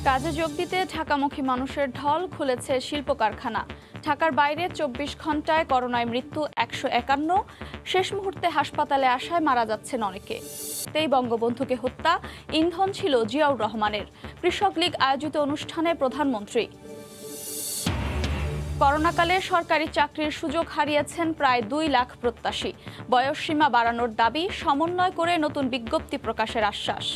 কাজে যোগ দিতে ঢাকামুখী মানুষের ঢল খুলেছে শিল্প কারখানা। ঢাকার বাইরে ২৪ ঘন্টায় করোনায় মৃত্যু ১৫১। শেষ মুহূর্তে হাসপাতালে আসায় মারা যাচ্ছেন অনেকে। বঙ্গবন্ধুকে হত্যা ইন্ধন ছিল জিয়াউর রহমানের। কৃষক লীগ আয়োজিত অনুষ্ঠানে প্রধানমন্ত্রী। করোনাকালে সরকারি চাকরির সুযোগ হারিয়েছেন প্রায় ২ লাখ প্রত্যাশী। বয়সসীমা বাড়ানোর দাবি, সমন্বয় করে নতুন বিজ্ঞপ্তি প্রকাশের আশ্বাস।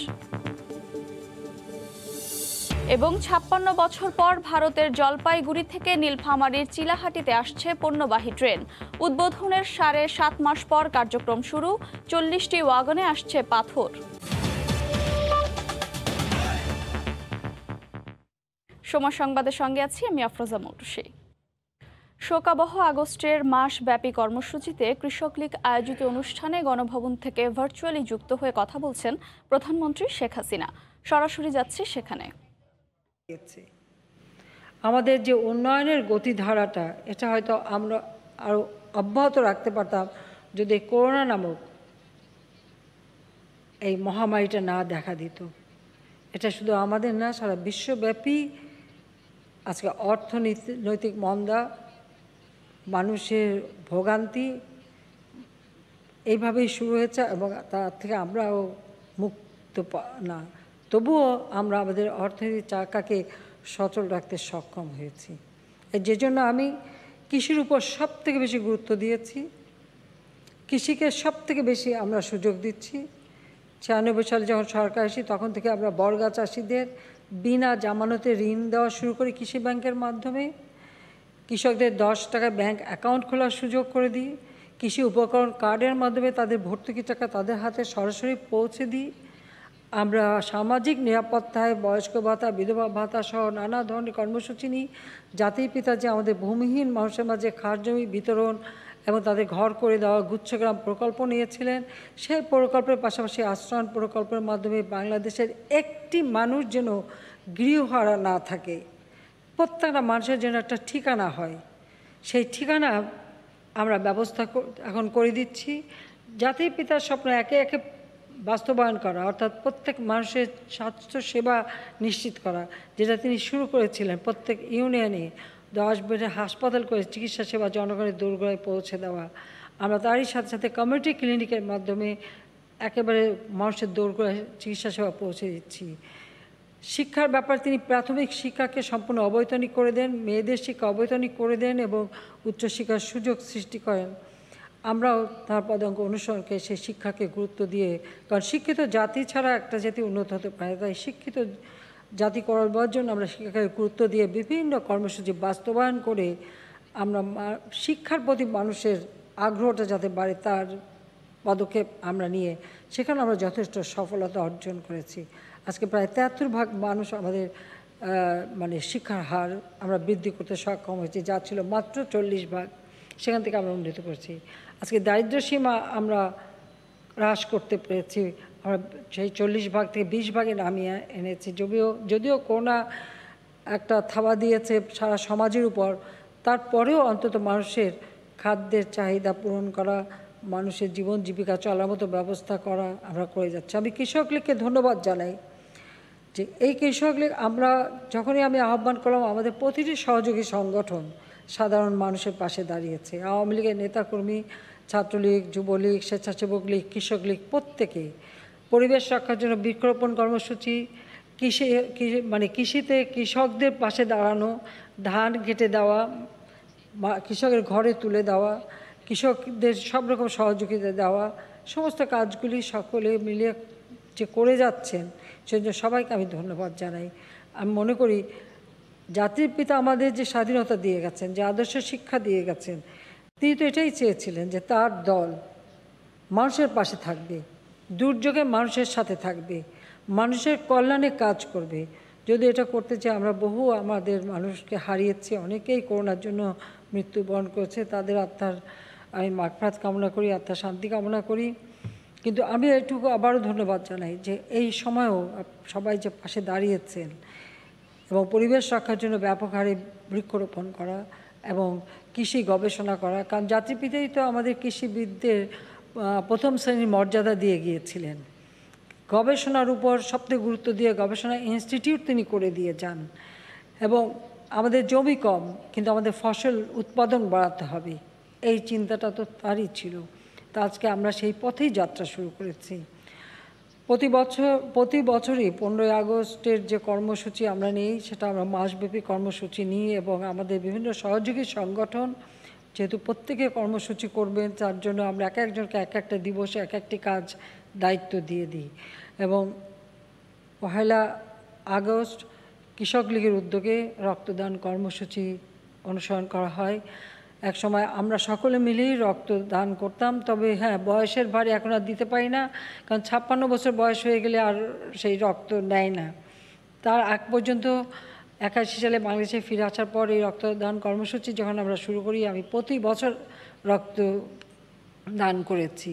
এবং ৫৬ বছর পর ভারতের জলপাইগুড়ি থেকে নীলফামারীর চিলাহাটিতে আসছে পণ্যবাহী ট্রেন। উদ্বোধনের ৭.৫ মাস পর কার্যক্রম শুরু। ৪০টি ওয়াগনে আসছে পাথর। সময় সংবাদের সঙ্গে আছি আমি আফরোজা মৌটুসী। শোকাবহ আগস্টের মাসব্যাপী কর্মসূচিতে কৃষক লীগ আয়োজিত অনুষ্ঠানে গণভবন থেকে ভার্চুয়ালি যুক্ত হয়ে কথা বলছেন প্রধানমন্ত্রী শেখ হাসিনা। সরাসরি যাচ্ছি সেখানে। আমাদের যে উন্নয়নের গতিধারাটা, এটা হয়তো আমরা আরও অব্যাহত রাখতে পারতাম যদি করোনা নামক এই মহামারীটা না দেখা দিত। এটা শুধু আমাদের না, সারা বিশ্বব্যাপী আজকে অর্থনৈতিক মন্দা, মানুষের ভোগান্তি এইভাবেই শুরু হয়েছে এবং তার থেকে আমরাও মুক্ত না। তবুও আমরা আমাদের অর্থনৈতিক চাকাকে সচল রাখতে সক্ষম হয়েছি। যে জন্য আমি কৃষির উপর সবথেকে বেশি গুরুত্ব দিয়েছি। কৃষিকে সবথেকে বেশি আমরা সুযোগ দিচ্ছি। ৯৬ সালে যখন সরকার আসি তখন থেকে আমরা বর্গা চাষিদের বিনা জামানতে ঋণ দেওয়া শুরু করি কৃষি ব্যাংকের মাধ্যমে। কৃষকদের ১০ টাকা ব্যাংক অ্যাকাউন্ট খোলার সুযোগ করে দিই। কৃষি উপকরণ কার্ডের মাধ্যমে তাদের ভর্তুকি টাকা তাদের হাতে সরাসরি পৌঁছে দিই। আমরা সামাজিক নিরাপত্তায় বয়স্ক ভাতা, বিধবা ভাতা সহ নানা ধরনের কর্মসূচি নিই। জাতির পিতা যে আমাদের ভূমিহীন মানুষের মাঝে খাস জমি বিতরণ এবং তাদের ঘর করে দেওয়া গুচ্ছগ্রাম প্রকল্প নিয়েছিলেন, সেই প্রকল্পের পাশাপাশি আশ্রয়ণ প্রকল্পের মাধ্যমে বাংলাদেশের একটি মানুষ যেন গৃহহারা না থাকে, প্রত্যেকটা মানুষের যেন একটা ঠিকানা হয়, সেই ঠিকানা আমরা ব্যবস্থা এখন করে দিচ্ছি। জাতির পিতার স্বপ্ন একে একে বাস্তবায়ন করা, অর্থাৎ প্রত্যেক মানুষের স্বাস্থ্য সেবা নিশ্চিত করা, যেটা তিনি শুরু করেছিলেন। প্রত্যেক ইউনিয়নে 10 বেডের হাসপাতাল করে চিকিৎসা সেবা জনগণের দোরগোড়ায় পৌঁছে দেওয়া। আমরা তারই সাথে সাথে কমিউনিটি ক্লিনিকের মাধ্যমে একেবারে মানুষের দোরগোড়ায় চিকিৎসা সেবা পৌঁছে দিচ্ছি। শিক্ষার ব্যাপারে তিনি প্রাথমিক শিক্ষাকে সম্পূর্ণ অবৈতনিক করে দেন, মেয়েদের শিক্ষা অবৈতনিক করে দেন এবং উচ্চশিক্ষার সুযোগ সৃষ্টি করেন। আমরাও তার পদাঙ্ক অনুসরণকে সেই শিক্ষাকে গুরুত্ব দিয়ে, কারণ শিক্ষিত জাতি ছাড়া একটা জাতি উন্নত হতে পারে, তাই শিক্ষিত জাতি করবার জন্য আমরা শিক্ষাকে গুরুত্ব দিয়ে বিভিন্ন কর্মসূচি বাস্তবায়ন করে আমরা শিক্ষার প্রতি মানুষের আগ্রহটা যাতে বাড়ে তার পদক্ষেপ আমরা নিয়ে সেখানে আমরা যথেষ্ট সফলতা অর্জন করেছি। আজকে প্রায় ৭৩% মানুষ আমাদের শিক্ষার হার আমরা বৃদ্ধি করতে সক্ষম হয়েছি, যা ছিল মাত্র 40%। সেখান থেকে আমরা উন্নত করছি। আজকে দারিদ্র্য সীমা আমরা হ্রাস করতে পেরেছি, আমরা সেই 40% থেকে 20%-এ নামিয়ে এনেছি। যদিও করোনা একটা থাবা দিয়েছে সারা সমাজের উপর, তারপরেও অন্তত মানুষের খাদ্যের চাহিদা পূরণ করা, মানুষের জীবন জীবিকা চলার মতো ব্যবস্থা করা আমরা করে যাচ্ছি। আমি কৃষক লীগকে ধন্যবাদ জানাই যে এই কৃষক লীগ আমরা যখনই আমি আহ্বান করলাম, আমাদের প্রতিটি সহযোগী সংগঠন সাধারণ মানুষের পাশে দাঁড়িয়েছে। আওয়ামী লীগের নেতাকর্মী, ছাত্রলীগ, যুবলীগ, স্বেচ্ছাসেবক লীগ, কৃষক লীগ প্রত্যেকে পরিবেশ রক্ষার জন্য বৃক্ষরোপণ কর্মসূচি, কৃষিতে কৃষকদের পাশে দাঁড়ানো, ধান কেটে দেওয়া, কৃষকের ঘরে তুলে দেওয়া, কৃষকদের সব রকম সহযোগিতা দেওয়া, সমস্ত কাজগুলি সকলে মিলিয়ে যে করে যাচ্ছেন সেজন্য সবাইকে আমি ধন্যবাদ জানাই। আমি মনে করি জাতির পিতা আমাদের যে স্বাধীনতা দিয়ে গেছেন, যে আদর্শ শিক্ষা দিয়ে গেছেন, তিনি তো এটাই চেয়েছিলেন যে তার দল মানুষের পাশে থাকবে, দুর্যোগে মানুষের সাথে থাকবে, মানুষের কল্যাণে কাজ করবে। যদি এটা করতে চাই, আমরা বহু আমাদের মানুষকে হারিয়েছি, অনেকেই করোনার জন্য মৃত্যুবরণ করেছে, তাদের আত্মার আমি মাগফিরাত কামনা করি, আত্মার শান্তি কামনা করি। কিন্তু আমি এটুকু আবারও ধন্যবাদ জানাই যে এই সময়েও সবাই যে পাশে দাঁড়িয়েছেন এবং পরিবেশ রক্ষার জন্য ব্যাপক হারে বৃক্ষরোপণ করা এবং কৃষি গবেষণা করা। কারণ জাতির পিতাই তো আমাদের কৃষিবিদদের প্রথম শ্রেণীর মর্যাদা দিয়ে গিয়েছিলেন। গবেষণার উপর সবথেকে গুরুত্ব দিয়ে গবেষণা ইনস্টিটিউট তিনি করে দিয়ে যান। এবং আমাদের জমি কম, কিন্তু আমাদের ফসল উৎপাদন বাড়াতে হবে, এই চিন্তাটা তো তারই ছিল। তা আজকে আমরা সেই পথেই যাত্রা শুরু করেছি। প্রতি বছরই 15ই আগস্টের যে কর্মসূচি আমরা নিই, সেটা আমরা মাসব্যাপী কর্মসূচি নিই এবং আমাদের বিভিন্ন সহযোগী সংগঠন যেহেতু প্রত্যেকে কর্মসূচি করবেন, তার জন্য আমরা এক একজনকে এক একটা দিবসে এক একটি কাজ দায়িত্ব দিয়ে দিই। এবং 1 আগস্ট কৃষক লীগের উদ্যোগে রক্তদান কর্মসূচি অনুসরণ করা হয়। এক সময় আমরা সকলে মিলেই রক্তদান করতাম, তবে হ্যাঁ, বয়সের ভারে এখন আর দিতে পারি না, কারণ 56 বছর বয়স হয়ে গেলে আর সেই রক্ত নেয় না। তার আগ পর্যন্ত 81 সালে বাংলাদেশে ফিরে আসার পর এই রক্তদান কর্মসূচি যখন আমরা শুরু করি, আমি প্রতি বছর রক্ত দান করেছি।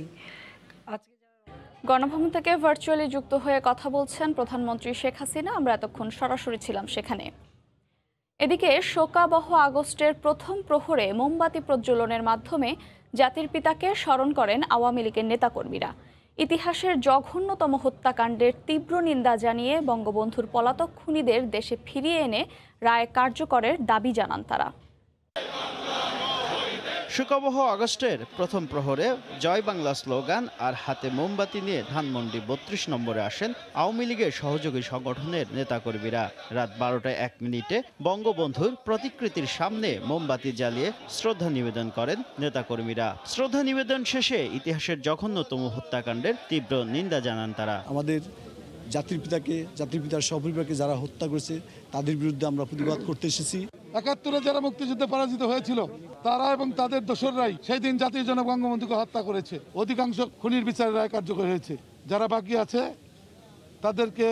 গণভবন থেকে ভার্চুয়ালি যুক্ত হয়ে কথা বলছেন প্রধানমন্ত্রী শেখ হাসিনা। আমরা এতক্ষণ সরাসরি ছিলাম সেখানে। এদিকে শোকাবহ আগস্টের প্রথম প্রহরে মোমবাতি প্রজ্বলনের মাধ্যমে জাতির পিতাকে স্মরণ করেন আওয়ামী লীগের নেতাকর্মীরা। ইতিহাসের জঘন্যতম হত্যাকাণ্ডের তীব্র নিন্দা জানিয়ে বঙ্গবন্ধুর পলাতক খুনিদের দেশে ফিরিয়ে এনে রায় কার্যকরের দাবি জানান তারা। শোকাবহ আগস্টের প্রথম প্রহরে জয় বাংলা স্লোগান আর হাতে মোমবাতি নিয়ে ধানমন্ডি 32 নম্বরে আসেন আওয়ামী লীগের সহযোগী সংগঠনের নেতাকর্মীরা। রাত 12টা 1 মিনিটে বঙ্গবন্ধুর প্রতিকৃতির সামনে মোমবাতি জ্বালিয়ে শ্রদ্ধা নিবেদন করেন নেতাকর্মীরা। শ্রদ্ধা নিবেদন শেষে ইতিহাসের জঘন্যতম হত্যাকাণ্ডের তীব্র নিন্দা জানান তারা। আমাদের জাতির পিতার সহপরিবারকে যারা হত্যা করেছে তাদের বিরুদ্ধে আমরা প্রতিবাদ করতে এসেছি। 71-এ যারা মুক্তিযুদ্ধে পরাজিত হয়েছিল তারা এবং তাদের দোসররাই সেই দিন জাতির জনক বঙ্গবন্ধুকে হত্যা করেছে। অধিকাংশ খুনির বিচারের রায় কার্যকর হয়েছে। যারা বাকি আছে তাদেরকে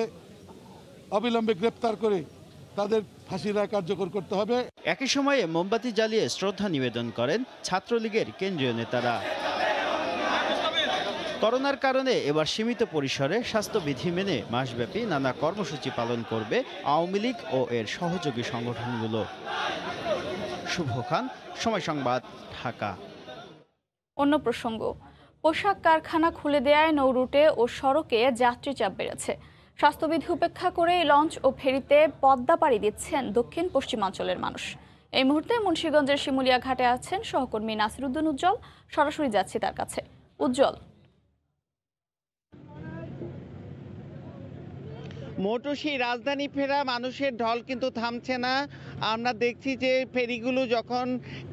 অবিলম্বে গ্রেপ্তার করে তাদের ফাঁসির রায় কার্যকর করতে হবে। একই সময়ে মোমবাতি জ্বালিয়ে শ্রদ্ধা নিবেদন করেন ছাত্রলীগের কেন্দ্রীয় নেতারা। করোনার কারণে এবার সীমিত পরিসরে স্বাস্থ্যবিধি মেনে মাসব্যাপী নানা কর্মসূচি পালন করবে আওয়ামী লীগ ও এর সহযোগী সংগঠনগুলো। শুভ খান, সময় সংবাদ, ঢাকা। অন্য প্রসঙ্গ, পোশাক কারখানা খুলে দেয়ায় নৌরুটে ও সড়কে যাত্রী চাপ বেড়েছে। স্বাস্থ্যবিধি উপেক্ষা করে লঞ্চ ও ফেরিতে পদ্মা পাড়ি দিচ্ছেন দক্ষিণ পশ্চিমাঞ্চলের মানুষ। এই মুহূর্তে মুন্সিগঞ্জের শিমুলিয়া ঘাটে আছেন সহকর্মী নাসিরুদ্দিন উজ্জ্বল। সরাসরি যাচ্ছি তার কাছে। উজ্জ্বল, মোটরসি রাজধানী ফেরা মানুষের ঢল কিন্তু থামছে না। আমরা দেখছি যে ফেরিগুলো যখন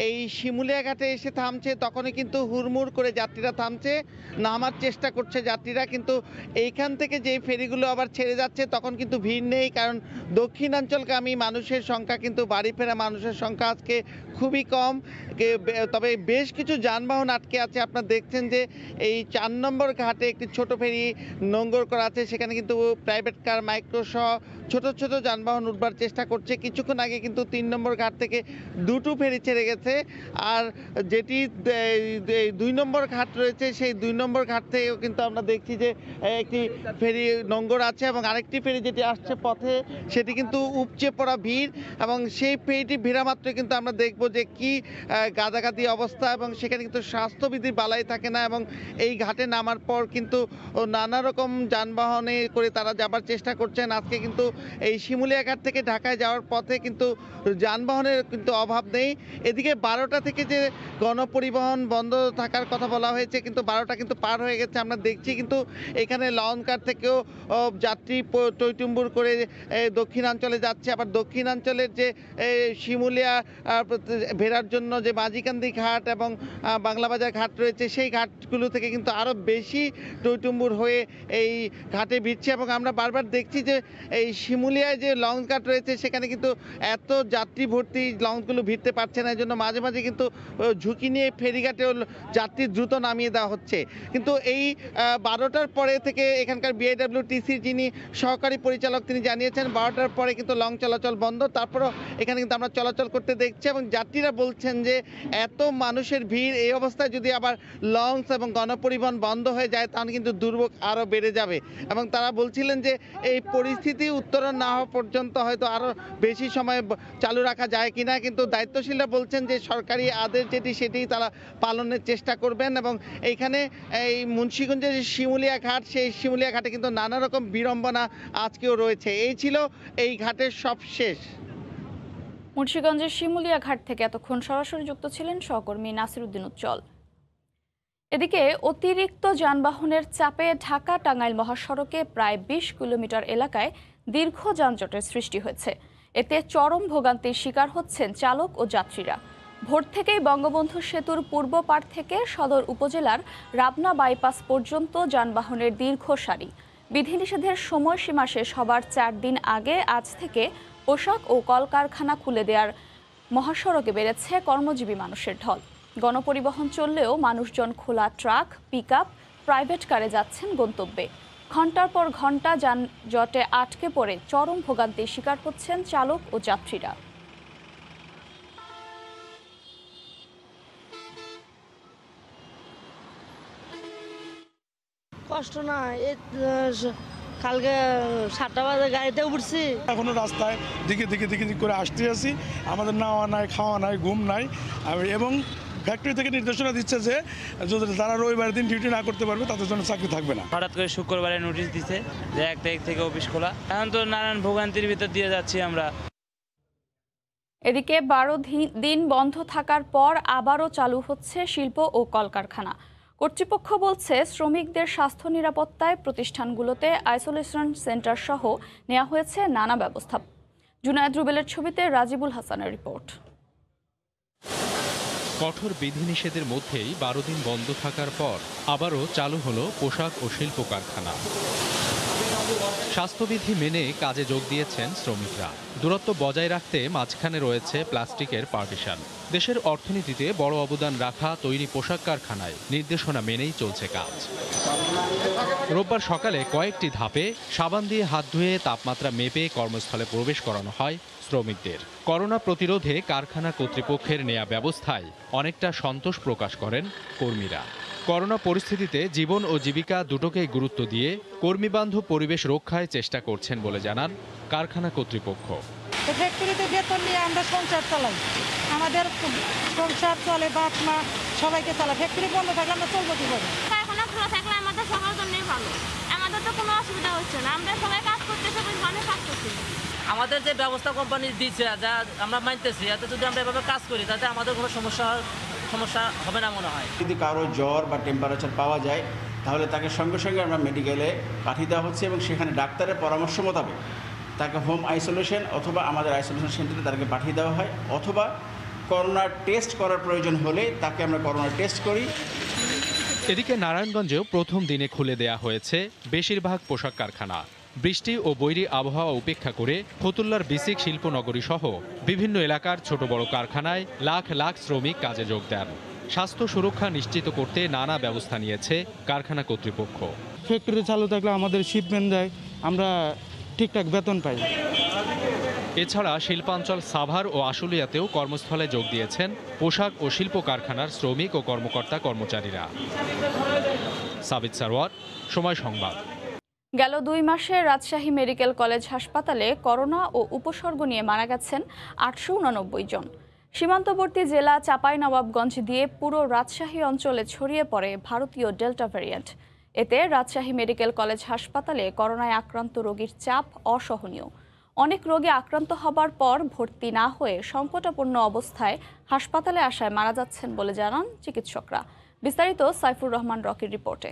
এই শিমুলিয়া ঘাটে এসে থামছে তখনই কিন্তু হুড়মুড় করে যাত্রীরা থামছে, নামার চেষ্টা করছে যাত্রীরা, কিন্তু এইখান থেকে যে ফেরিগুলো আবার ছেড়ে যাচ্ছে তখন কিন্তু ভিড় নেই, কারণ দক্ষিণাঞ্চলগামী মানুষের সংখ্যা কিন্তু বাড়ি ফেরা মানুষের সংখ্যা আজকে খুবই কম। তবে বেশ কিছু যানবাহন আটকে আছে। আপনারা দেখছেন যে এই 4 নম্বর ঘাটে একটি ছোট ফেরি নোঙ্গর করা আছে, সেখানে কিন্তু প্রাইভেট কার, মাইক্রো সহ ছোট ছোট যানবাহন উঠবার চেষ্টা করছে। কিছুক্ষণ আগে কিন্তু 3 নম্বর ঘাট থেকে 2টো ফেরি ছেড়ে গেছে। আর যেটি 2 নম্বর ঘাট রয়েছে সেই 2 নম্বর ঘাট থেকেও কিন্তু আমরা দেখছি যে একটি ফেরি নোঙ্গর আছে এবং আরেকটি ফেরি যেটি আসছে পথে সেটি কিন্তু উপচে পড়া ভিড়, এবং সেই ফেরিটি ভিড়া মাত্র কিন্তু আমরা দেখব যে কি গাদাগাদি অবস্থা, এবং সেখানে কিন্তু স্বাস্থ্যবিধি বালাই থাকে না, এবং এই ঘাটে নামার পর কিন্তু নানা রকম যানবাহনে করে তারা যাবার চেষ্টা করছেন। আজকে কিন্তু এই শিমুলিয়া ঘাট থেকে ঢাকায় যাওয়ার পথে কিন্তু যানবাহনের কিন্তু অভাব নেই। এদিকে 12টা থেকে যে গণপরিবহন বন্ধ থাকার কথা বলা হয়েছে, কিন্তু 12টা কিন্তু পার হয়ে গেছে। আমরা দেখছি কিন্তু এখানে লঞ্চঘাট থেকেও যাত্রী টইটুম্বুর করে দক্ষিণাঞ্চলে যাচ্ছে। আবার দক্ষিণাঞ্চলের যে শিমুলিয়া ফেরার জন্য যে মাঝিকান্দি ঘাট এবং বাংলাবাজার ঘাট রয়েছে সেই ঘাটগুলো থেকে কিন্তু আরও বেশি টইটুম্বুর হয়ে এই ঘাটে ভিড়ছে। এবং আমরা বারবার দেখছি যে এই শিমুলিয়ায় যে লঞ্চ ঘাট রয়েছে সেখানে কিন্তু এত যাত্রী ভর্তি লঞ্চগুলো ভিড়তে পারছে না, এই জন্য মাঝে মাঝে কিন্তু ঝুঁকি নিয়ে ফেরিঘাটেও যাত্রী দ্রুত নামিয়ে দেওয়া হচ্ছে। কিন্তু এই 12টার পরে থেকে এখানকার বিআইডব্লিউটিসির যিনি সহকারী পরিচালক তিনি জানিয়েছেন 12টার পরে কিন্তু লঞ্চ চলাচল বন্ধ। তারপরও এখানে কিন্তু আমরা চলাচল করতে দেখছি, এবং যাত্রীরা বলছেন যে এত মানুষের ভিড়, এই অবস্থায় যদি আবার লঞ্চ এবং গণপরিবহন বন্ধ হয়ে যায় তাহলে কিন্তু দুর্ভোগ আরও বেড়ে যাবে। এবং তারা বলছিলেন যে এই পরিস্থিতি উত্তরণ না হওয়া পর্যন্ত হয়তো আরও বেশি সময় চালু রাখা যায় কিনা, কিন্তু দায়িত্বশীলরা বলছেন যে সরকারি আদেশ যেটি সেটি তারা পালনের চেষ্টা করবেন। এবং এইখানে এই মুন্সিগঞ্জের যে শিমুলিয়া ঘাট, সেই শিমুলিয়া ঘাটে কিন্তু নানা রকম বিড়ম্বনা আজকেও রয়েছে। এই ছিল এই ঘাটের সব শেষ। মুন্সিগঞ্জের শিমুলিয়া ঘাট থেকে এতক্ষণ সরাসরি যুক্ত ছিলেন সহকর্মী নাসিরউদ্দিন উজ্জ্বল। এদিকে অতিরিক্ত যানবাহনের চাপে ঢাকা টাঙ্গাইল মহাসড়কে প্রায় ২০ কিলোমিটার এলাকায় দীর্ঘ যানজটের সৃষ্টি হয়েছে। এতে চরম ভোগান্তির শিকার হচ্ছেন চালক ও যাত্রীরা। ভোর থেকেই বঙ্গবন্ধু সেতুর পূর্ব পাড় থেকে সদর উপজেলার রাবনা বাইপাস পর্যন্ত যানবাহনের দীর্ঘ সারি। বিধিনিষেধের সময়সীমা শেষ হবার ৪ দিন আগে আজ থেকে পোশাক ও কলকারখানা খুলে দেওয়ার মহাসড়কে বেড়েছে কর্মজীবী মানুষের ঢল। গণপরিবহন চললেও মানুষজন খোলা ট্রাক, পিকআপ, প্রাইভেট কারে যাচ্ছেন গন্তব্যে। ঘন্টার পর ঘন্টা যানজটে আটকে পড়ে চরম ভোগান্তির শিকার হচ্ছেন চালক ও যাত্রীরা। কষ্ট না, কালকে 7টা বাজে গাড়িতে উঠছি, এখনো রাস্তায় দিকে দিকে দিকে দিকে করে আসতে আছি। আমাদের নাওয়া নাই, খাওয়া নাই, ঘুম নাই। এবং ফ্যাক্টরি থেকে নির্দেশনা দিচ্ছে যে যারা রবিবার দিন ডিউটি না করতে পারবে তাদের জন্য চাকরি থাকবে না। হঠাৎ করে শুক্রবারে নোটিশ দিচ্ছে যে 1 তারিখ থেকে অফিস খোলা। এখন তো নানান ভোগান্তির ভিতর দিয়ে যাচ্ছি আমরা। এদিকে 12 দিন বন্ধ থাকার পর আবারও চালু হচ্ছে শিল্প ও কলকারখানা। কর্তৃপক্ষ বলছে শ্রমিকদের স্বাস্থ্য নিরাপত্তায় প্রতিষ্ঠানগুলোতে আইসোলেশন সেন্টার সহ নেওয়া হয়েছে নানা ব্যবস্থা। জুনায়েদ রুবেলের ছবিতে রাজিবুল হাসানের রিপোর্ট। কঠোর বিধিনিষেধের মধ্যেই 12 দিন বন্ধ থাকার পর আবারও চালু হলো পোশাক ও শিল্প কারখানা। স্বাস্থ্যবিধি মেনে কাজে যোগ দিয়েছেন শ্রমিকরা। দূরত্ব বজায় রাখতে মাঝখানে রয়েছে প্লাস্টিকের পার্টিশন। দেশের অর্থনীতিতে বড় অবদান রাখা তৈরি পোশাক কারখানায় নির্দেশনা মেনেই চলছে কাজ। রোববার সকালে কয়েকটি ধাপে সাবান দিয়ে হাত ধুয়ে তাপমাত্রা মেপে কর্মস্থলে প্রবেশ করানো হয় শ্রমিকদের। করোনা প্রতিরোধে কারখানা কর্তৃপক্ষের নেয়া ব্যবস্থায় অনেকটা সন্তোষ প্রকাশ করেন কর্মীরা। করোনা পরিস্থিতিতে জীবন ও জীবিকা দুটোকেই গুরুত্ব দিয়ে কর্মীবান্ধব পরিবেশ রক্ষায় চেষ্টা করছেন বলে জানান কারখানা কর্তৃপক্ষ। ফ্যাক্টরিতে বেতন নিয়ে আমরা সংসার চালাই, আমাদের সংসার চলে, বাপ মা সবাইকে চালাই। ফ্যাক্টরি বন্ধ থাকলে আমরা চলবো কীভাবে? কারখানা খোলা থাকলে আমাদের সবার জন্যই ভালো, আমাদের তো কোনো অসুবিধা হচ্ছে না, আমরা সবাই কাজ করতেছি, অনেক কাজ করছি। আমাদের যে ব্যবস্থা কোম্পানি দিচ্ছে যা আমরা মানতেছি, এতে যদি আমরা এভাবে কাজ করি তাতে আমাদের কোনো সমস্যা হবে না মনে হয়। যদি কারো জ্বর বা টেম্পারেচার পাওয়া যায় তাহলে তাকে সঙ্গে সঙ্গে আমরা মেডিকেলে পাঠিয়ে দেওয়া হচ্ছে এবং সেখানে ডাক্তারের পরামর্শ মোতাবেক তাকে হোম আইসোলেশন অথবা আমাদের আইসোলেশন সেন্টারে তাকে পাঠিয়ে দেওয়া হয়, অথবা করোনার টেস্ট করার প্রয়োজন হলে তাকে আমরা করোনার টেস্ট করি। এদিকে নারায়ণগঞ্জেও প্রথম দিনে খুলে দেয়া হয়েছে বেশিরভাগ পোশাক কারখানা। বৃষ্টি ও বৈরী আবহাওয়া উপেক্ষা করে ফতুল্লার বিসিক শিল্পনগরী সহ বিভিন্ন এলাকার ছোট বড় কারখানায় লাখ লাখ শ্রমিক কাজে যোগ দেন। স্বাস্থ্য সুরক্ষা নিশ্চিত করতে নানা ব্যবস্থা নিয়েছে কারখানা কর্তৃপক্ষ। ফ্যাক্টরি চালু থাকলে আমাদের শিপমেন্ট যায়, আমরা ঠিকঠাক বেতন পাই। এছাড়া শিল্পাঞ্চল সাভার ও আশুলিয়াতেও কর্মস্থলে যোগ দিয়েছেন পোশাক ও শিল্প কারখানার শ্রমিক ও কর্মকর্তা কর্মচারীরা। সাবিত সারওয়ার, সময় সংবাদ। গেল 2 মাসে রাজশাহী মেডিকেল কলেজ হাসপাতালে করোনা ও উপসর্গ নিয়ে মারা গেছেন 889 জন। সীমান্তবর্তী জেলা চাঁপাইনবাবগঞ্জ দিয়ে পুরো রাজশাহী অঞ্চলে ছড়িয়ে পড়ে ভারতীয় ডেল্টা ভ্যারিয়েন্ট। এতে রাজশাহী মেডিকেল কলেজ হাসপাতালে করোনায় আক্রান্ত রোগীর চাপ অসহনীয়। অনেক রোগী আক্রান্ত হবার পর ভর্তি না হয়ে সংকটাপন্ন অবস্থায় হাসপাতালে আসায় মারা যাচ্ছেন বলে জানান চিকিৎসকরা। বিস্তারিত সাইফুর রহমান রকির রিপোর্টে।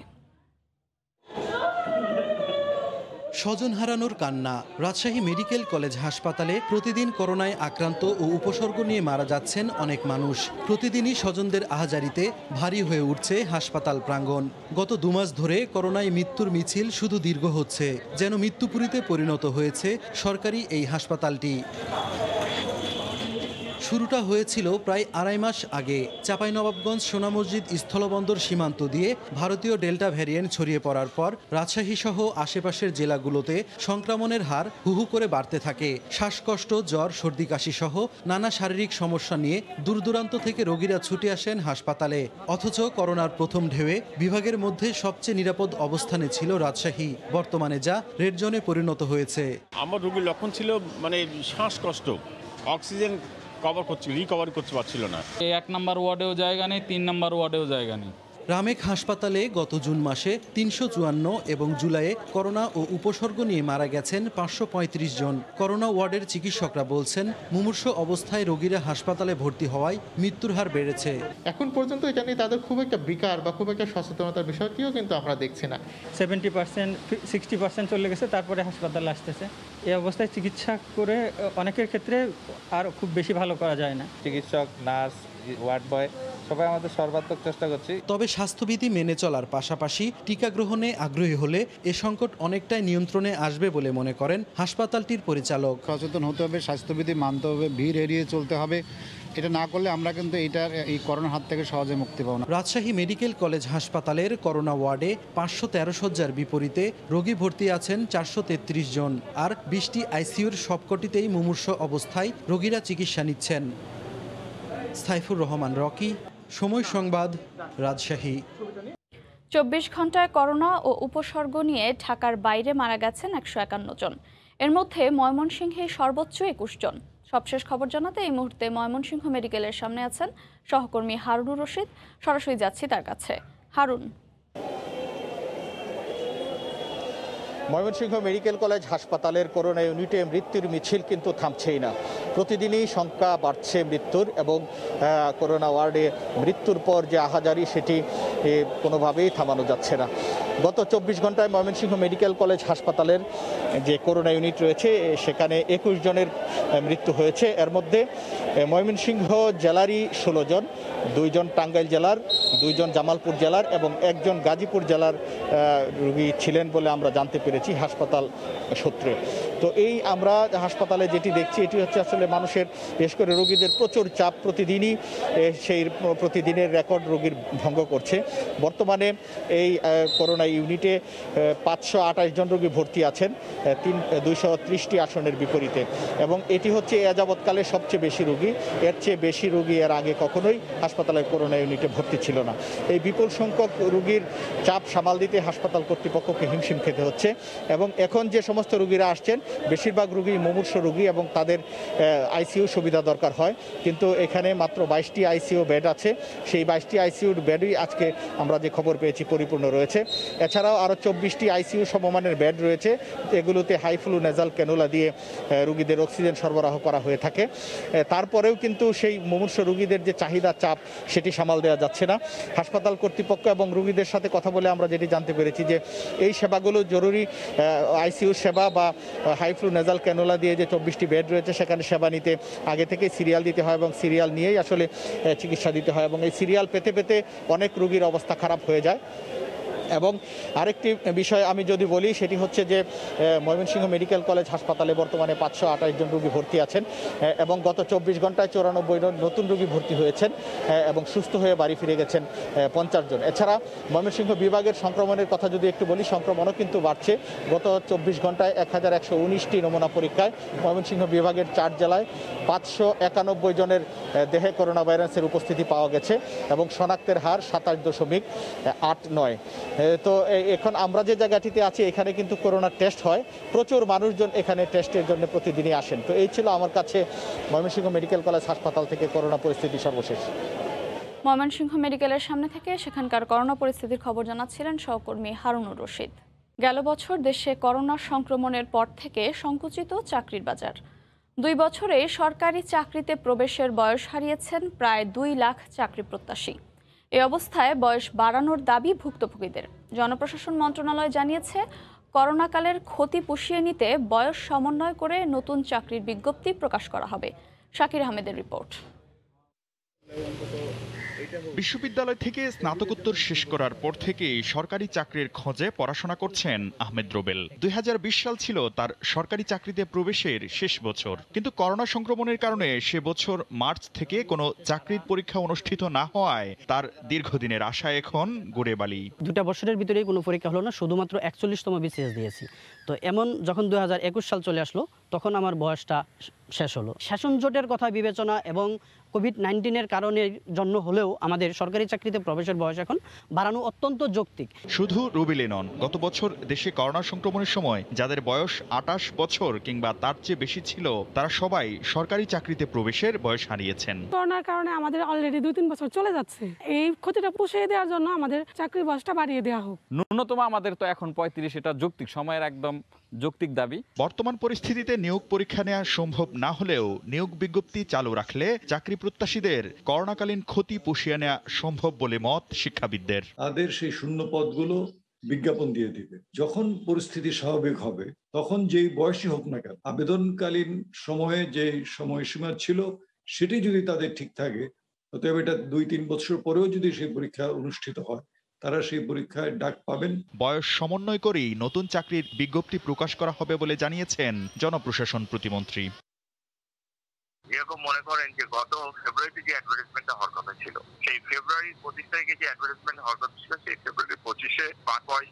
স্বজন হারানোর কান্না। রাজশাহী মেডিকেল কলেজ হাসপাতালে প্রতিদিন করোনায় আক্রান্ত ও উপসর্গ নিয়ে মারা যাচ্ছেন অনেক মানুষ। প্রতিদিনই স্বজনদের আহাজারিতে ভারী হয়ে উঠছে হাসপাতাল প্রাঙ্গণ। গত 2 মাস ধরে করোনায় মৃত্যুর মিছিল শুধু দীর্ঘ হচ্ছে, যেন মৃত্যুপুরীতে পরিণত হয়েছে সরকারি এই হাসপাতালটি। শুরুটা হয়েছিল প্রায় 2.5 মাস আগে। চাঁপাইনবাবগঞ্জ সোনা মসজিদ স্থলবন্দর সীমান্ত দিয়ে ভারতীয় ডেল্টা ভ্যারিয়েন্ট ছড়িয়ে পড়ার পর রাজশাহী সহ আশেপাশের জেলাগুলোতে সংক্রমণের হার হুহু করে বাড়তে থাকে। শ্বাসকষ্ট, জ্বর, সর্দি কাশি সহ নানা শারীরিক সমস্যা নিয়ে দূরদূরান্ত থেকে রোগীরা ছুটে আসেন হাসপাতালে। অথচ করোনার প্রথম ঢেউয়ে বিভাগের মধ্যে সবচেয়ে নিরাপদ অবস্থানে ছিল রাজশাহী। বর্তমানে যা রেড জোনে পরিণত হয়েছে। আমার রোগীর লক্ষণ ছিল শ্বাসকষ্ট, অক্সিজেন রিকভারি করতে পারছিল না। 1 নম্বর ওয়ার্ডেও জায়গা নেই, 3 নম্বর ওয়ার্ডেও জায়গা নেই। রামেক হাসপাতালে গত জুন মাসে 354 এবং জুলাইয়ে করোনা ও উপসর্গ নিয়ে মারা গেছেন 535 জন। করোনা ওয়ার্ডের চিকিৎসকরা বলছেন, মুমূর্ষু অবস্থায় রোগীরা হাসপাতালে ভর্তি হওয়ায় মৃত্যুর হার বেড়েছে। এখন পর্যন্ত এখানে তাদের খুব একটা বিকার বা খুব একটা সচেতনতার বিষয়টিও কিন্তু আমরা দেখছি না। 70% 60% চলে গেছে, তারপরে হাসপাতালে আসতেছে। এই অবস্থায় চিকিৎসা করে অনেকের ক্ষেত্রে আর খুব বেশি ভালো করা যায় না। চিকিৎসক, নার্স, ওয়ার্ড বয় সবাই আমাদের সর্বাত্মক চেষ্টা করছি। তবে স্বাস্থ্যবিধি মেনে চলার পাশাপাশি টিকা গ্রহণে আগ্রহী হলে এ সংকট অনেকটাই নিয়ন্ত্রণে আসবে বলে মনে করেন হাসপাতালটির পরিচালক। সচেতন হতে হবে, স্বাস্থ্যবিধি মানতে হবে, ভিড় এড়িয়ে চলতে হবে। এটা না করলে আমরা কিন্তু এই করোনার হাত থেকে সহজে মুক্তি পাবো না। রাজশাহী মেডিকেল কলেজ হাসপাতালের করোনা ওয়ার্ডে 513 শয্যার বিপরীতে রোগী ভর্তি আছেন 433 জন। আর 20টি আইসিইউর সবকটিতেই মুমূর্ষু অবস্থায় রোগীরা চিকিৎসা নিচ্ছেন। সাইফুর রহমান রকি, সময় সংবাদ, রাজশাহী। 24 ঘন্টায় করোনা ও উপসর্গ নিয়ে ঢাকার বাইরে মারা গেছেন 151 জন। এর মধ্যে ময়মনসিংহে সর্বোচ্চ 21 জন। সবশেষ খবর জানাতে এই মুহূর্তে ময়মনসিংহ মেডিকেলের সামনে আছেন সহকর্মী হারুনুর রশিদ। সরাসরি যাচ্ছি তার কাছে। হারুন। ময়মনসিংহ মেডিকেল কলেজ হাসপাতালের করোনা ইউনিটে মৃত্যুর মিছিল কিন্তু থামছেই না। প্রতিদিনই সংখ্যা বাড়ছে মৃত্যুর, এবং করোনা ওয়ার্ডে মৃত্যুর পর যে আহাজারি সেটি কোনোভাবেই থামানো যাচ্ছে না। গত 24 ঘন্টায় ময়মনসিংহ মেডিকেল কলেজ হাসপাতালের যে করোনা ইউনিট রয়েছে সেখানে 21 জনের মৃত্যু হয়েছে। এর মধ্যে ময়মনসিংহ জেলারই 16 জন, 2 জন টাঙ্গাইল জেলার, 2 জন জামালপুর জেলার এবং 1 জন গাজীপুর জেলার রোগী ছিলেন বলে আমরা জানতে পেরেছি হাসপাতাল সূত্রে। তো এই আমরা হাসপাতালে যেটি দেখছি এটি হচ্ছে আসলে মানুষের, বিশেষ করে রোগীদের প্রচুর চাপ প্রতিদিনই সেই প্রতিদিনের রেকর্ড রোগীর ভঙ্গ করছে। বর্তমানে এই করোনা ইউনিটে 528 জন রোগী ভর্তি আছেন 230টি আসনের বিপরীতে, এবং এটি হচ্ছে এ যাবৎকালে সবচেয়ে বেশি রোগী। এর চেয়ে বেশি রোগী এর আগে কখনোই হাসপাতালের করোনা ইউনিটে ভর্তি ছিল না। এই বিপুল সংখ্যক রোগীর চাপ সামাল দিতে হাসপাতাল কর্তৃপক্ষকে হিমশিম খেতে হচ্ছে, এবং এখন যে সমস্ত রোগীরা আসছেন বেশিরভাগ রোগী মুমূর্ষু রোগী এবং তাদের আইসিইউ সুবিধা দরকার হয়, কিন্তু এখানে মাত্র 22টি আইসিইউ বেড আছে। সেই 22টি আইসিইউর বেডই আজকে আমরা যে খবর পেয়েছি পরিপূর্ণ রয়েছে। এছাড়াও আরও 24টি আইসিইউ সমমানের বেড রয়েছে, এগুলোতে হাই ফ্লু নেজাল ক্যানুলা দিয়ে রোগীদের অক্সিজেন সরবরাহ করা হয়ে থাকে। তারপরেও কিন্তু সেই মুমূর্ষু রোগীদের যে চাহিদা, চাপ সেটি সামাল দেওয়া যাচ্ছে না। হাসপাতাল কর্তৃপক্ষ এবং রোগীদের সাথে কথা বলে আমরা যেটি জানতে পেরেছি যে এই সেবাগুলো জরুরি আইসিইউ সেবা বা হাই ফ্লু নেজাল ক্যানুলা দিয়ে যে 24টি বেড রয়েছে সেখানে সেবা নিতে আগে থেকে সিরিয়াল দিতে হয়, এবং সিরিয়াল নিয়েই আসলে চিকিৎসা দিতে হয়, এবং এই সিরিয়াল পেতে পেতে অনেক রোগীর অবস্থা খারাপ হয়ে যায়। এবং আরেকটি বিষয় আমি যদি বলি সেটি হচ্ছে যে ময়মনসিংহ মেডিকেল কলেজ হাসপাতালে বর্তমানে 528 জন রোগী ভর্তি আছেন, এবং গত 24 ঘন্টায় 94 জন নতুন রোগী ভর্তি হয়েছেন এবং সুস্থ হয়ে বাড়ি ফিরে গেছেন 50 জন। এছাড়া ময়মনসিংহ বিভাগের সংক্রমণের কথা যদি একটু বলি, সংক্রমণও কিন্তু বাড়ছে। গত 24 ঘন্টায় 1119টি নমুনা পরীক্ষায় ময়মনসিংহ বিভাগের 4 জেলায় 591 জনের দেহে করোনা ভাইরাসের উপস্থিতি পাওয়া গেছে, এবং শনাক্তের হার 27.89। তো এখন আমরা যে জায়গাটিতে আছি এখানে কিন্তু করোনা টেস্ট হয়, প্রচুর মানুষজন এখানে টেস্টের জন্য প্রতিদিনই আসেন। তো এই ছিল আমার কাছে ময়মনসিংহ মেডিকেল কলেজ হাসপাতাল থেকে করোনা পরিস্থিতি সর্বশেষ। ময়মনসিংহ মেডিকেলের সামনে থেকে সেখানকার করোনা পরিস্থিতির খবর জানাচ্ছিলেন সহকর্মী হারুনুর রশিদ। গেল বছর দেশে করোনা সংক্রমণের পর থেকে সংকুচিত চাকরির বাজার। 2 বছরে সরকারি চাকরিতে প্রবেশের বয়স হারিয়েছেন প্রায় 2 লাখ চাকরি প্রত্যাশী। এই অবস্থায় বয়স বাড়ানোর দাবি ভুক্তভোগীদের। জনপ্রশাসন মন্ত্রণালয় জানিয়েছে, করোনাকালের ক্ষতি পুষিয়ে নিতে বয়স সমন্বয় করে নতুন চাকরির বিজ্ঞপ্তি প্রকাশ করা হবে। শাকির আহমেদের রিপোর্ট। বিশ্ববিদ্যালয় থেকে স্নাতকোত্তর শেষ করার পর থেকেই সরকারি চাকরির খোঁজে পড়াশোনা করছেন আহমেদ রুবেল। 2020 সাল ছিল তার সরকারি চাকরিতে প্রবেশের শেষ বছর, কিন্তু করোনা সংক্রমণের কারণে সে বছর মার্চ থেকে কোনো চাকরির পরীক্ষা অনুষ্ঠিত না হওয়ায় তার দীর্ঘদিনের আশা এখন গুড়ে বালি। 2 বছরের ভিতরেই কোনো পরীক্ষা হলো না, শুধুমাত্র 41তম বিসিএস দিয়েছি। তো এমন যখন 2021 সাল চলে আসলো তখন আমার বয়সটা শেষ হলো। শাসন জোটের কথা বিবেচনা এবং কোভিড-19-এর কারণের জন্য হলেও আমাদের সরকারি চাকরিতে প্রবেশের বয়স এখন বাড়ানো অত্যন্ত যৌক্তিক। শুধু রুবেলই নন, গত বছর দেশে করোনা সংক্রমণের সময় যাদের বয়স 28 বছর কিংবা তার চেয়ে বেশি ছিল তারা সবাই সরকারি চাকরিতে প্রবেশের বয়স হারিয়েছেন। করোনার কারণে আমাদের অলরেডি 2-3 বছর চলে যাচ্ছে। এই ক্ষতিটা পুষিয়ে দেওয়ার জন্য আমাদের চাকরির বয়সটা বাড়িয়ে দেওয়া হোক। ন্যূনতম আমাদের তো এখন 35, এটা যৌক্তিক সময়ের একদম যৌক্তিক দাবি। বর্তমান পরিস্থিতিতে নিয়োগ পরীক্ষা নেওয়া সম্ভব না হলেও নিয়োগ বিজ্ঞপ্তি চালু রাখলে চাকরি প্রত্যাশীদের করোনাকালীন ক্ষতি পুষিয়ে নেওয়া সম্ভব বলে মত শিক্ষাবিদদের। তাদের সেই শূন্য পদগুলো বিজ্ঞাপন দিয়ে দিবে, যখন পরিস্থিতি স্বাভাবিক হবে তখন যেই বয়সী হোক না কেন, আবেদনকালীন সময়ে যে সময়সীমা ছিল সেটি যদি তাদের ঠিক থাকে, অতএব এটা 2-3 বছর পরেও যদি সেই পরীক্ষা অনুষ্ঠিত হয় তারা সেই পরীক্ষায় ডাক পাবেন। বয়স সমন্বয় করেই নতুন চাকরির বিজ্ঞপ্তি প্রকাশ করা হবে বলে জানিয়েছেন জনপ্রশাসন প্রতিমন্ত্রী। এরকম মনে করেন যে গত ফেব্রুয়ারিতে যে অ্যাডভার্টাইজমেন্টটা হওয়ার কথা ছিল, সেই ফেব্রুয়ারির 25 তারিখে যে অ্যাডভার্টাইজমেন্ট হওয়ার কথা ছিল, সেই ফেব্রুয়ারি 25-এ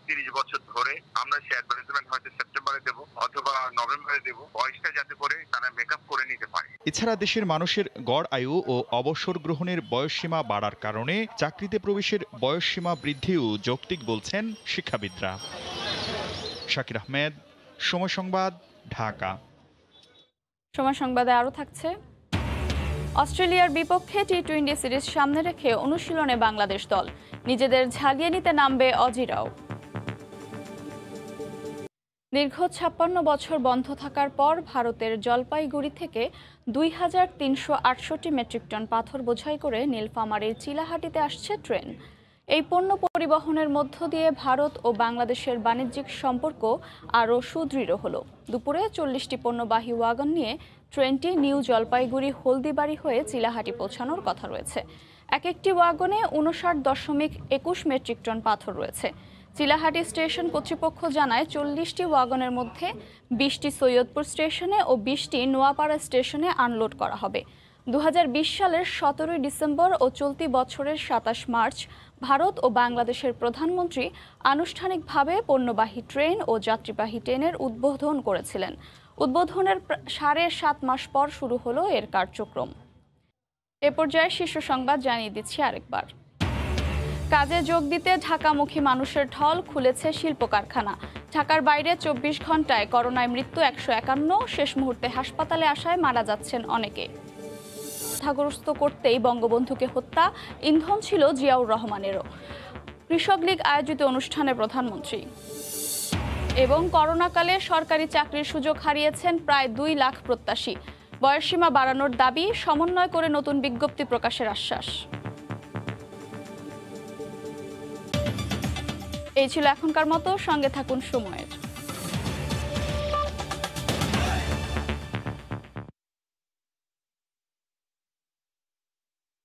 30 বছর ধরে আমরা সেই অ্যাডভার্টাইজমেন্ট হয়তো সেপ্টেম্বরে দেব অথবা নভেম্বরে দেব, বয়সটা যাতে করে তারা মেকআপ করে নিতে পারে। এছাড়া দেশের মানুষের গড় আয়ু ও অবসর গ্রহণের বয়সসীমা বাড়ার কারণে চাকরিতে প্রবেশের বয়সসীমা বৃদ্ধিও যৌক্তিক বলছেন শিক্ষাবিদরা। শাকির আহমেদ, সময় সংবাদ, ঢাকা। সময় সংবাদে আরও থাকছে, অস্ট্রেলিয়ার বিপক্ষে টি-20 সিরিজ সামনে রেখে অনুশীলনে বাংলাদেশ দল, নিজেদের ঝালিয়ে নিতে নামবে অজিরাও। দীর্ঘ 56 বছর বন্ধ থাকার পর ভারতের জলপাইগুড়ি থেকে 2368 মেট্রিক টন পাথর বোঝাই করে নীলফামারীর চিলাহাটিতে আসছে ট্রেন। এই পণ্য পরিবহনের মধ্য দিয়ে ভারত ও বাংলাদেশের বাণিজ্যিক সম্পর্ক আরও সুদৃঢ় হলো। দুপুরে 40টি পণ্যবাহী ওয়াগন নিয়ে ট্রেনটি নিউ জলপাইগুড়ি হলদিবাড়ি হয়ে চিলাহাটি পৌঁছানোর কথা রয়েছে। এক একটি ওয়াগনে 59.21 মেট্রিক টন পাথর রয়েছে। চিলাহাটি স্টেশন কর্তৃপক্ষ জানায় 40টি ওয়াগনের মধ্যে 20টি সৈয়দপুর স্টেশনে ও 20টি নোয়াপাড়া স্টেশনে আনলোড করা হবে। 2020 সালের 17 ডিসেম্বর ও চলতি বছরের 27 মার্চ ভারত ও বাংলাদেশের প্রধানমন্ত্রী আনুষ্ঠানিকভাবে পণ্যবাহী ট্রেন ও যাত্রীবাহী ট্রেনের উদ্বোধন করেছিলেন। উদ্বোধনের 7.5 মাস পর শুরু হলো এর কার্যক্রম। এ পর্যায়ে শীর্ষ সংবাদ জানিয়ে দিচ্ছি আরেকবার। কাজে যোগ দিতে ঢাকামুখী মানুষের ঢল খুলেছে শিল্প কারখানা। ঢাকার বাইরে 24 ঘন্টায় করোনায় মৃত্যু 151, শেষ মুহূর্তে হাসপাতালে আসায় মারা যাচ্ছেন অনেকে। বাধাগ্রস্ত করতেই বঙ্গবন্ধুকে হত্যা, ইন্ধন ছিল জিয়াউর রহমানেরও। কৃষক লীগ আয়োজিত অনুষ্ঠানে প্রধানমন্ত্রী। এবং করোনাকালে সরকারি চাকরির সুযোগ হারিয়েছেন প্রায় 2 লাখ প্রত্যাশী। বয়সসীমা বাড়ানোর দাবি, সমন্বয় করে নতুন বিজ্ঞপ্তি প্রকাশের আশ্বাস। এই ছিল এখনকার মতো, সঙ্গে থাকুন সময়ের।